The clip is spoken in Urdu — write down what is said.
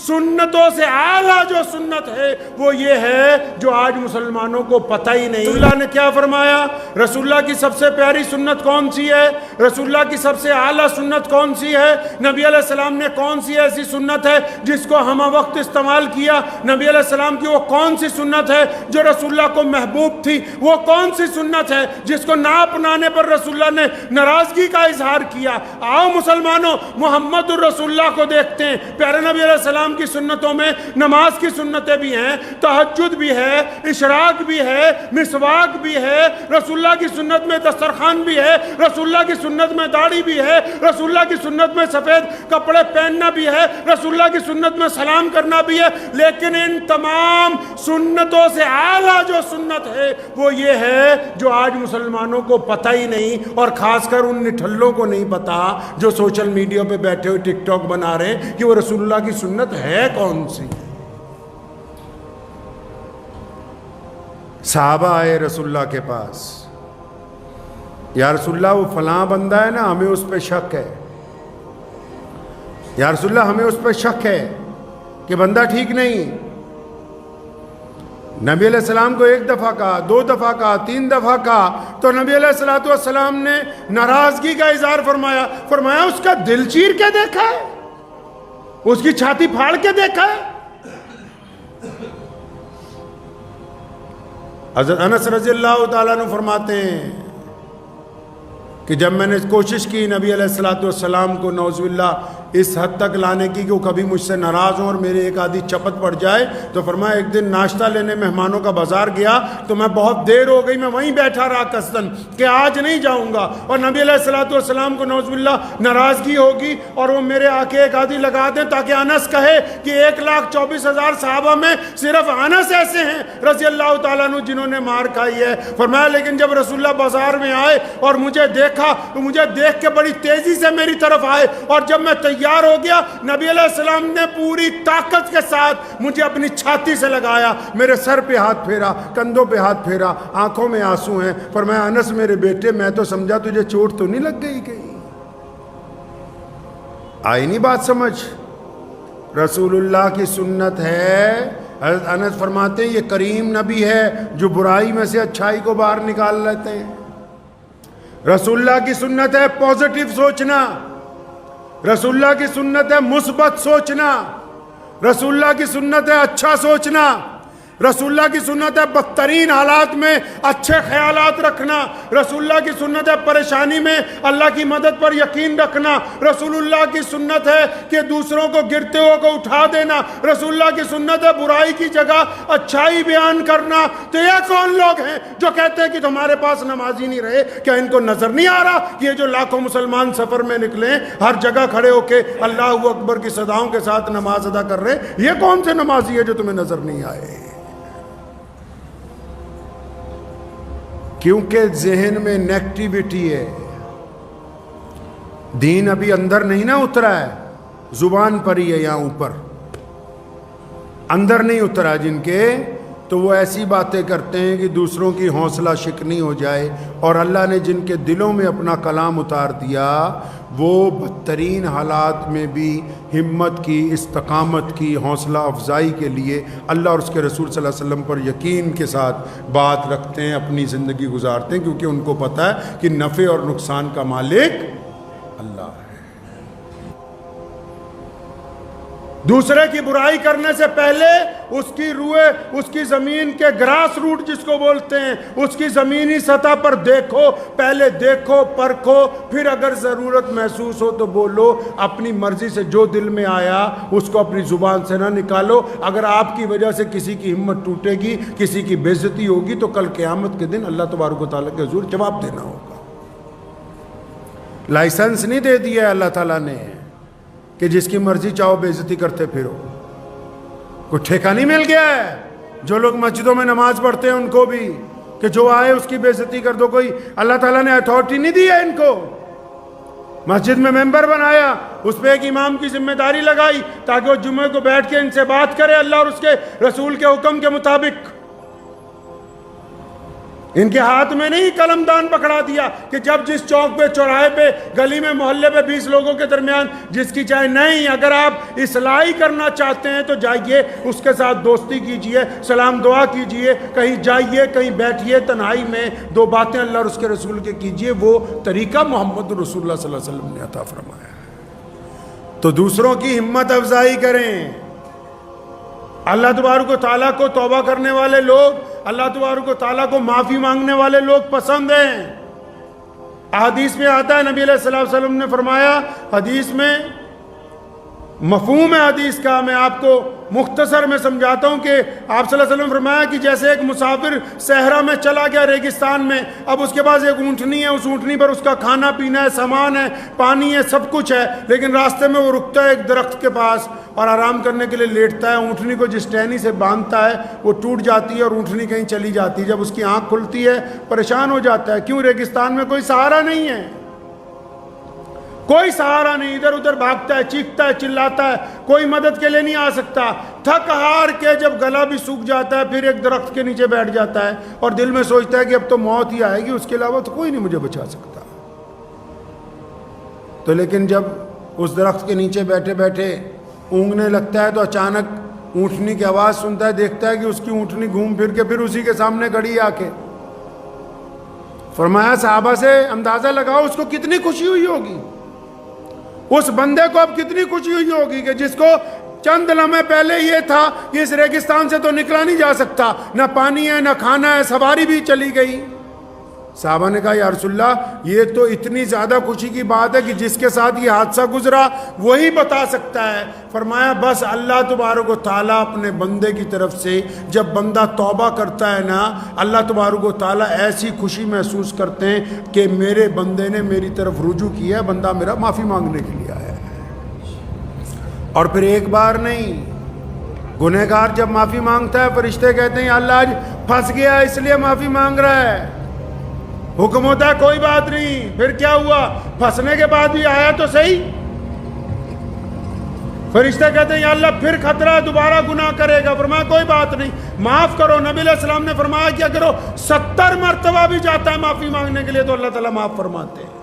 سنتوں سے اعلیٰ جو سنت ہے وہ یہ ہے جو آج مسلمانوں کو پتہ ہی نہیں۔ رسول اللہ نے کیا فرمایا؟ رسول اللہ کی سب سے پیاری سنت کون سی ہے؟ رسول اللہ کی سب سے اعلیٰ سنت کون سی ہے؟ نبی علیہ السلام نے کون سی ایسی سنت ہے جس کو ہمہ وقت استعمال کیا؟ نبی علیہ السلام کی وہ کون سی سنت ہے جو رسول اللہ کو محبوب تھی؟ وہ کون سی سنت ہے جس کو نہ اپنانے پر رسول اللہ نے ناراضگی کا اظہار کیا؟ آؤ مسلمانوں، محمد الرسول اللہ کو دیکھتے ہیں۔ پیارے نبی علیہ السلام کی سنتوں میں نماز کی سنتیں بھی ہیں، تہجد بھی ہے، اشراق بھی ہے، مسواک بھی ہے، رسول اللہ کی سنت میں دسترخوان بھی ہے، رسول اللہ کی سنت میں داڑھی بھی ہے، رسول اللہ کی سنت میں سفید کپڑے پہننا بھی ہے، رسول اللہ کی سنت میں سلام کرنا بھی ہے۔ لیکن ان تمام سنتوں سے اعلیٰ جو سنت ہے وہ یہ ہے جو آج مسلمانوں کو پتہ ہی نہیں، اور خاص کر ان نٹھلوں کو نہیں پتہ جو سوشل میڈیا پہ بیٹھے ہوئے ٹک ٹاک بنا رہے ہیں کہ وہ رسول اللہ کی سنت ہے کون سی۔ صحابہ آئے رسول اللہ کے پاس، یا رسول اللہ وہ فلاں بندہ ہے نا، ہمیں اس پہ شک ہے، یا رسول اللہ ہمیں اس پہ شک ہے کہ بندہ ٹھیک نہیں۔ نبی علیہ السلام کو ایک دفعہ کہا، دو دفعہ کہا، تین دفعہ کہا، تو نبی علیہ السلام نے ناراضگی کا اظہار فرمایا اس کا دل چیر کے دیکھا ہے، اس کی چھاتی پھاڑ کے دیکھا ہے۔ حضرت انس رضی اللہ تعالیٰ عنہ فرماتے ہیں کہ جب میں نے کوشش کی نبی علیہ السلام کو نعوذ باللہ اس حد تک لانے کی کہ وہ کبھی مجھ سے ناراض ہوں اور میرے ایک آدھی چپت پڑ جائے، تو فرمایا ایک دن ناشتہ لینے مہمانوں کا بازار گیا تو میں بہت دیر ہو گئی، میں وہیں بیٹھا رہا قصدن کہ آج نہیں جاؤں گا، اور نبی علیہ السلام کو نعوذ باللہ ناراضگی ہوگی اور وہ میرے آکے ایک آدھی لگا دیں تاکہ انس کہے کہ 1,24,000 صحابہ میں صرف انس ایسے ہیں رضی اللہ تعالیٰ عنہ جنہوں نے مار کھائی ہے۔ فرمایا لیکن جب رسول اللہ بازار میں آئے اور مجھے دیکھا تو مجھے دیکھ کے بڑی تیزی سے میری طرف آئے، اور جب میں تیار ہو گیا نبی علیہ السلام نے پوری طاقت کے ساتھ مجھے اپنی چھاتی سے لگایا، میرے سر پہ ہاتھ پھیرا، کندھوں پہ ہاتھ پھیرا، آنکھوں میں آنسو ہیں۔ فرمایا انس میرے بیٹے میں تو سمجھا تجھے چوٹ تو نہیں لگ گئی کہیں؟ آئی نہیں بات سمجھ؟ رسول اللہ کی سنت ہے۔ حضرت انس فرماتے ہیں یہ کریم نبی ہے جو برائی میں سے اچھائی کو باہر نکال لیتے ہیں۔ رسول اللہ کی سنت ہے پازیٹیو سوچنا، رسول اللہ کی سنت ہے مثبت سوچنا، رسول اللہ کی سنت ہے اچھا سوچنا، رسول اللہ کی سنت ہے بدترین حالات میں اچھے خیالات رکھنا، رسول اللہ کی سنت ہے پریشانی میں اللہ کی مدد پر یقین رکھنا، رسول اللہ کی سنت ہے کہ دوسروں کو گرتے ہوئے کو اٹھا دینا، رسول اللہ کی سنت ہے برائی کی جگہ اچھائی بیان کرنا۔ تو یہ کون لوگ ہیں جو کہتے ہیں کہ تمہارے پاس نمازی نہیں رہے؟ کیا ان کو نظر نہیں آ رہا کہ یہ جو لاکھوں مسلمان سفر میں نکلے ہر جگہ کھڑے ہو کے اللہ اکبر کی صداؤں کے ساتھ نماز ادا کر رہے، یہ کون سے نمازی ہے جو تمہیں نظر نہیں آئے؟ کیونکہ ذہن میں نیگیٹیوٹی ہے، دین ابھی اندر نہیں نہ اترا ہے، زبان پر ہی ہے، یہاں اوپر اندر نہیں اترا جن کے، تو وہ ایسی باتیں کرتے ہیں کہ دوسروں کی حوصلہ شکنی ہو جائے، اور اللہ نے جن کے دلوں میں اپنا کلام اتار دیا وہ بدترین حالات میں بھی ہمت کی، استقامت کی، حوصلہ افزائی کے لیے اللہ اور اس کے رسول صلی اللہ علیہ وسلم پر یقین کے ساتھ بات رکھتے ہیں، اپنی زندگی گزارتے ہیں، کیونکہ ان کو پتہ ہے کہ نفع اور نقصان کا مالک اللہ ہے۔ دوسرے کی برائی کرنے سے پہلے اس کی روح، اس کی زمین کے گراس روٹ جس کو بولتے ہیں، اس کی زمینی سطح پر دیکھو، پہلے دیکھو، پرکھو، پھر اگر ضرورت محسوس ہو تو بولو، اپنی مرضی سے جو دل میں آیا اس کو اپنی زبان سے نہ نکالو۔ اگر آپ کی وجہ سے کسی کی ہمت ٹوٹے گی، کسی کی بے عزتی ہوگی تو کل قیامت کے دن اللہ تبارک و تعالیٰ کے حضور جواب دینا ہوگا۔ لائسنس نہیں دے دیا ہے اللہ تعالیٰ نے کہ جس کی مرضی چاہو بے عزتی کرتے پھرو، کوئی ٹھیکہ نہیں مل گیا ہے۔ جو لوگ مسجدوں میں نماز پڑھتے ہیں ان کو بھی کہ جو آئے اس کی بے عزتی کر دو، کوئی اللہ تعالیٰ نے اتھارٹی نہیں دی ہے ان کو۔ مسجد میں ممبر بنایا، اس پہ ایک امام کی ذمہ داری لگائی تاکہ وہ جمعے کو بیٹھ کے ان سے بات کرے اللہ اور اس کے رسول کے حکم کے مطابق۔ ان کے ہاتھ میں نہیں قلم دان پکڑا دیا کہ جب جس چوک پہ چوراہے پہ گلی میں محلے پہ 20 لوگوں کے درمیان جس کی چاہے نہیں، اگر آپ اصلاحی کرنا چاہتے ہیں تو جائیے اس کے ساتھ دوستی کیجئے، سلام دعا کیجئے، کہیں جائیے کہیں بیٹھیے تنہائی میں 2 باتیں اللہ اور اس کے رسول کے کیجئے، وہ طریقہ محمد رسول اللہ صلی اللہ علیہ وسلم نے عطا فرمایا ہے۔ تو دوسروں کی ہمت افزائی کریں۔ اللہ تبارک و تعالیٰ کو توبہ کرنے والے لوگ، اللہ تبارک و تعالیٰ کو معافی مانگنے والے لوگ پسند ہیں۔ حدیث میں آتا ہے، نبی علیہ الصلوۃ والسلام نے فرمایا، حدیث میں مفہوم ہے حدیث کا میں آپ کو مختصر میں سمجھاتا ہوں کہ آپ صلی اللہ علیہ وسلم نے فرمایا کہ جیسے ایک مسافر صحرا میں چلا گیا ریگستان میں، اب اس کے پاس ایک اونٹنی ہے، اس اونٹنی پر اس کا کھانا پینا ہے، سامان ہے، پانی ہے، سب کچھ ہے، لیکن راستے میں وہ رکتا ہے ایک درخت کے پاس اور آرام کرنے کے لیے لیٹتا ہے۔ اونٹنی کو جس ٹہنی سے باندھتا ہے وہ ٹوٹ جاتی ہے اور اونٹنی کہیں چلی جاتی ہے۔ جب اس کی آنکھ کھلتی ہے پریشان ہو جاتا ہے، کیوں؟ ریگستان میں کوئی سہارا نہیں ہے، کوئی سہارا نہیں، ادھر ادھر بھاگتا ہے، چیختا ہے، چلاتا ہے، کوئی مدد کے لیے نہیں آ سکتا۔ تھک ہار کے جب گلا بھی سوکھ جاتا ہے پھر ایک درخت کے نیچے بیٹھ جاتا ہے اور دل میں سوچتا ہے کہ اب تو موت ہی آئے گی، اس کے علاوہ تو کوئی نہیں مجھے بچا سکتا۔ تو لیکن جب اس درخت کے نیچے بیٹھے بیٹھے اونگنے لگتا ہے تو اچانک اونٹنی کی آواز سنتا ہے، دیکھتا ہے کہ اس کی اونٹنی گھوم پھر کے پھر اسی کے سامنے کھڑی آ کے۔ فرمایا صحابہ سے اندازہ لگاؤ اس کو کتنی خوشی ہوئی ہوگی، اس بندے کو اب کتنی خوشی ہوئی ہوگی کہ جس کو چند لمحے پہلے یہ تھا کہ اس ریگستان سے تو نکلا نہیں جا سکتا، نہ پانی ہے نہ کھانا ہے، سواری بھی چلی گئی۔ صحابہ نے کہا یا رسول اللہ یہ تو اتنی زیادہ خوشی کی بات ہے کہ جس کے ساتھ یہ حادثہ گزرا وہی بتا سکتا ہے۔ فرمایا بس اللہ تبارک و تعالیٰ اپنے بندے کی طرف سے جب بندہ توبہ کرتا ہے نا، اللہ تبارک و تعالیٰ ایسی خوشی محسوس کرتے ہیں کہ میرے بندے نے میری طرف رجوع کیا ہے، بندہ میرا معافی مانگنے کے لیے آیا ہے۔ اور پھر ایک بار نہیں، گنہگار جب معافی مانگتا ہے فرشتے کہتے ہیں اللہ آج پھنس گیا اس لیے معافی مانگ رہا ہے۔ حکم ہوتا ہے کوئی بات نہیں، پھر کیا ہوا؟ پھنسنے کے بعد بھی آیا تو صحیح۔ فرشتے کہتے ہیں یا اللہ پھر خطرہ دوبارہ گناہ کرے گا، فرمایا کوئی بات نہیں معاف کرو۔ نبی علیہ السلام نے فرمایا کہ اگر وہ 70 مرتبہ بھی جاتا ہے معافی مانگنے کے لیے تو اللہ تعالیٰ معاف فرماتے ہیں۔